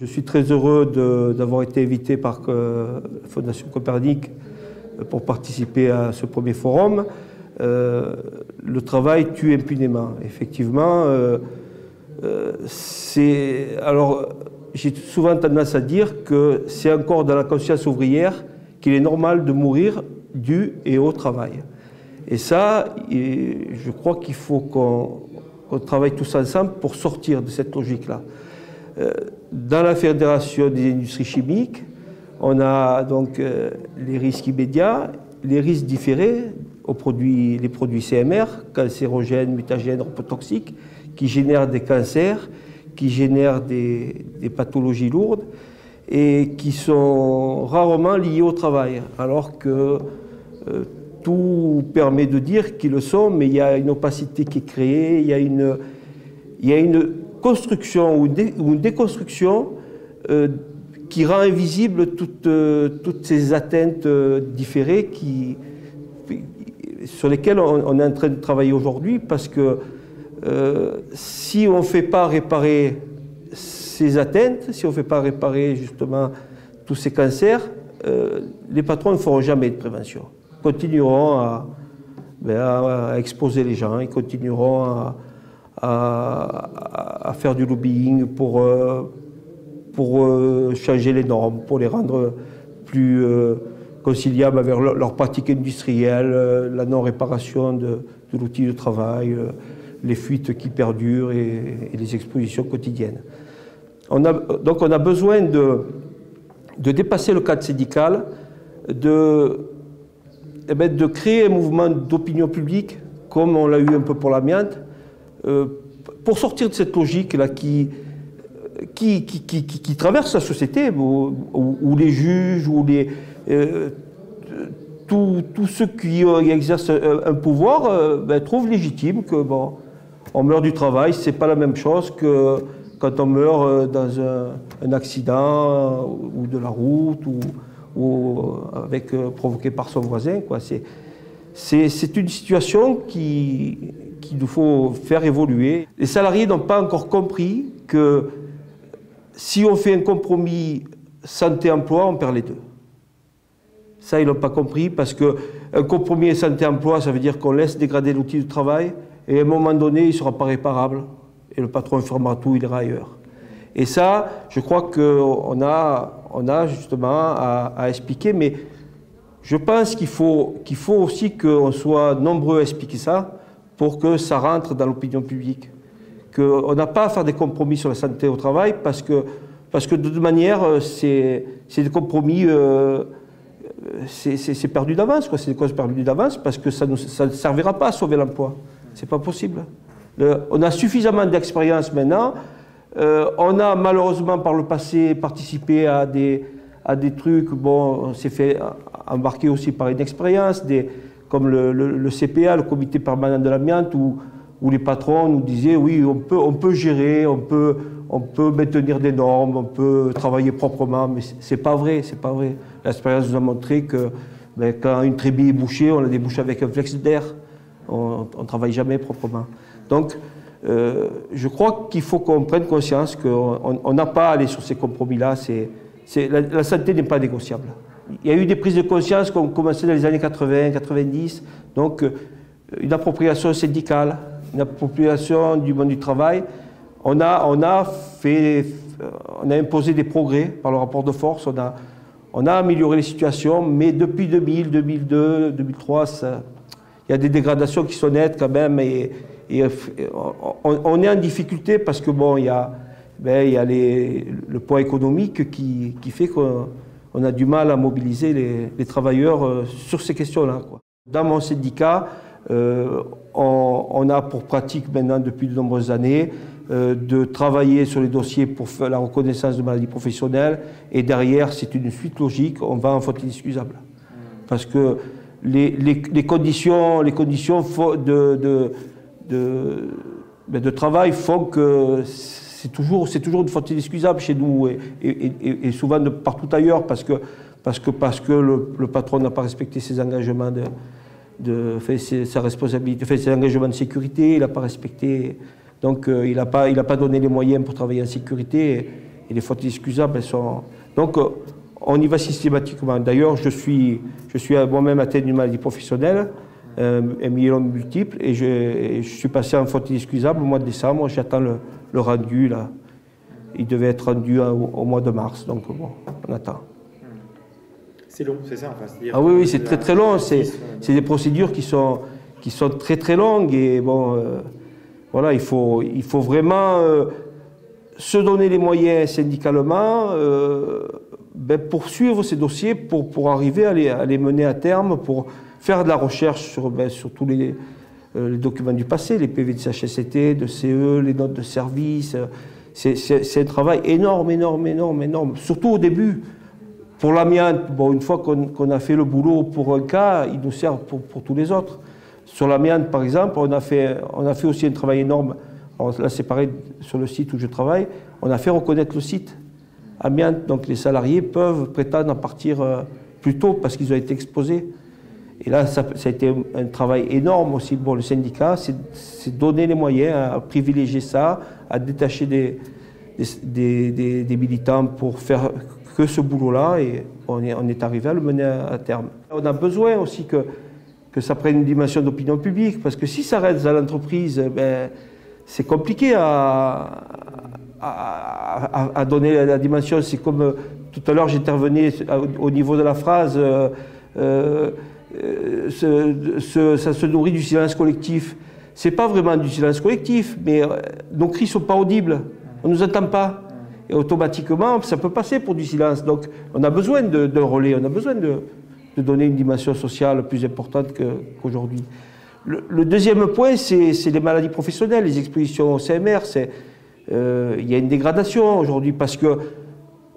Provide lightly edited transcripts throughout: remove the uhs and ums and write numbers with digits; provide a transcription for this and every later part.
Je suis très heureux d'avoir été invité par la Fondation Copernic pour participer à ce premier forum. Le travail tue impunément. Effectivement, j'ai souvent tendance à dire que c'est encore dans la conscience ouvrière qu'il est normal de mourir du et au travail. Et ça, je crois qu'il faut qu'on travaille tous ensemble pour sortir de cette logique-là. Dans la Fédération des industries chimiques, on a donc les risques immédiats, les risques différés les produits CMR, cancérogènes, mutagènes, reprotoxiques, qui génèrent des cancers, qui génèrent des pathologies lourdes et qui sont rarement liées au travail, alors que tout permet de dire qu'ils le sont, mais il y a une opacité qui est créée, il y a une construction ou une déconstruction qui rend invisible toutes ces atteintes différées sur lesquelles on est en train de travailler aujourd'hui, parce que si on ne fait pas réparer ces atteintes, si on ne fait pas réparer justement tous ces cancers, les patrons ne feront jamais de prévention. Ils continueront à exposer les gens, ils continueront à faire du lobbying pour changer les normes, pour les rendre plus conciliables avec leurs pratiques industrielles, la non-réparation de l'outil de travail, les fuites qui perdurent et les expositions quotidiennes. Donc on a besoin de dépasser le cadre syndical, de créer un mouvement d'opinion publique, comme on l'a eu un peu pour l'amiante, pour sortir de cette logique-là qui traverse la société, où les juges, où tous ceux qui exercent un pouvoir trouvent légitime que on meurt du travail, c'est pas la même chose que quand on meurt dans un accident ou de la route ou provoqué par son voisin, quoi. C'est une situation qu'il nous faut faire évoluer. Les salariés n'ont pas encore compris que si on fait un compromis santé-emploi, on perd les deux. Ça, ils n'ont pas compris, parce qu'un compromis santé-emploi, ça veut dire qu'on laisse dégrader l'outil de travail, et à un moment donné, il ne sera pas réparable, et le patron fermera tout, il ira ailleurs. Et ça, je crois qu'on a justement à expliquer, mais je pense qu'il faut aussi qu'on soit nombreux à expliquer ça pour que ça rentre dans l'opinion publique. Qu'on n'a pas à faire des compromis sur la santé au travail parce que de toute manière, c'est des compromis, c'est perdu d'avance, c'est des causes perdues d'avance, parce que ça ne servira pas à sauver l'emploi. C'est pas possible. On a suffisamment d'expérience maintenant. On a malheureusement par le passé participé à des trucs, on s'est fait embarquer aussi par une expérience, comme le CPA, le comité permanent de l'amiante, où les patrons nous disaient oui, on peut gérer, on peut maintenir des normes, on peut travailler proprement, mais c'est pas vrai, c'est pas vrai. L'expérience nous a montré que quand une trémie est bouchée, on la débouche avec un flex d'air, on ne travaille jamais proprement. Donc, je crois qu'il faut qu'on prenne conscience qu'on n'a pas à aller sur ces compromis-là. La santé n'est pas négociable. Il y a eu des prises de conscience qui ont commencé dans les années 80, 90, donc une appropriation syndicale, une appropriation du monde du travail. On a imposé des progrès par le rapport de force, on a amélioré les situations, mais depuis 2000, 2002, 2003, il y a des dégradations qui sont nettes quand même, et on est en difficulté parce que il y a le poids économique qui fait qu'on a du mal à mobiliser les travailleurs sur ces questions-là. Dans mon syndicat, on a pour pratique maintenant depuis de nombreuses années de travailler sur les dossiers pour faire la reconnaissance de maladies professionnelles, et derrière c'est une suite logique, on va en faute inexcusable. Parce que les conditions de travail font que c'est toujours une faute inexcusable chez nous et souvent partout ailleurs, parce que le patron n'a pas respecté ses engagements sa responsabilité, ses engagements de sécurité, il n'a pas respecté, donc il n'a pas donné les moyens pour travailler en sécurité, Et les fautes inexcusables, elles sont... Donc, on y va systématiquement. D'ailleurs, je suis moi-même atteint d'une maladie professionnelle, un myélome multiple, et je suis passé en faute inexcusable au mois de décembre. J'attends le rendu, là. Il devait être rendu au mois de mars, donc bon, on attend. C'est long, c'est ça, enfin, ah oui, c'est très très long. C'est des procédures qui sont très très longues, et bon, voilà, il faut vraiment se donner les moyens syndicalement, poursuivre ces dossiers pour arriver à les mener à terme, pour faire de la recherche sur tous les documents du passé, les PV de CHSCT, de CE, les notes de service. C'est un travail énorme, surtout au début. Pour l'amiante, bon, une fois qu'on a fait le boulot pour un cas, il nous sert pour tous les autres. Sur l'amiante, par exemple, on a fait aussi un travail énorme. Alors là, c'est pareil, sur le site où je travaille, on a fait reconnaître le site amiante, donc les salariés peuvent prétendre à partir plus tôt parce qu'ils ont été exposés. Et là, ça a été un travail énorme aussi pour le syndicat, c'est donner les moyens à privilégier ça, à détacher des militants pour faire que ce boulot-là, et on est arrivé à le mener à terme. On a besoin aussi que ça prenne une dimension d'opinion publique, parce que si ça reste à l'entreprise, c'est compliqué à donner la dimension. C'est comme tout à l'heure j'intervenais au niveau de la phrase ça se nourrit du silence collectif. C'est pas vraiment du silence collectif, mais nos cris sont pas audibles, on nous entend pas. Et automatiquement, ça peut passer pour du silence. Donc on a besoin d'un relais, on a besoin de donner une dimension sociale plus importante qu'aujourd'hui. Le deuxième point, c'est les maladies professionnelles, les expositions au CMR. Il y a une dégradation aujourd'hui parce que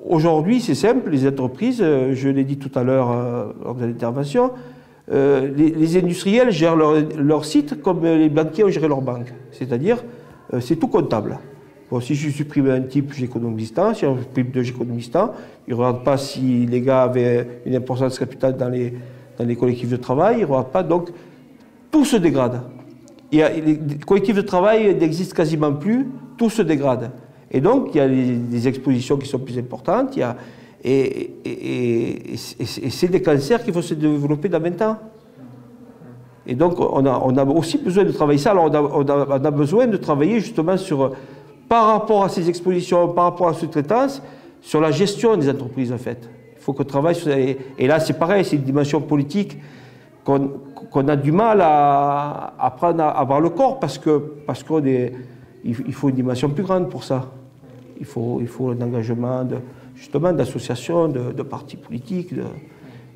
aujourd'hui, c'est simple, les entreprises, je l'ai dit tout à l'heure lors de l'intervention, les industriels gèrent leur site comme les banquiers ont géré leur banque. C'est-à-dire, c'est tout comptable. Bon, si je supprime un type, j'économise tant. Si on supprime deux, j'économise tant. Ils ne regardent pas si les gars avaient une importance capitale dans les collectifs de travail. Ils ne regardent pas. Donc, tout se dégrade. Les collectifs de travail n'existent quasiment plus. Tout se dégrade. Et donc, il y a des expositions qui sont plus importantes. Et c'est des cancers qui vont se développer dans 20 ans. Et donc, on a aussi besoin de travailler ça. Alors, on a besoin de travailler justement par rapport à ces expositions, par rapport à la sous-traitance, sur la gestion des entreprises, en fait. Il faut qu'on travaille sur ça. Et là, c'est pareil, c'est une dimension politique qu'on a du mal à prendre à bras le corps, parce qu'il faut une dimension plus grande pour ça. Il faut un engagement justement d'associations, de partis politiques.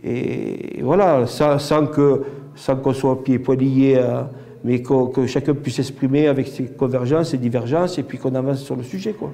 Et voilà, sans qu'on soit pieds et poings liés, mais que chacun puisse s'exprimer avec ses convergences et divergences, et puis qu'on avance sur le sujet, quoi.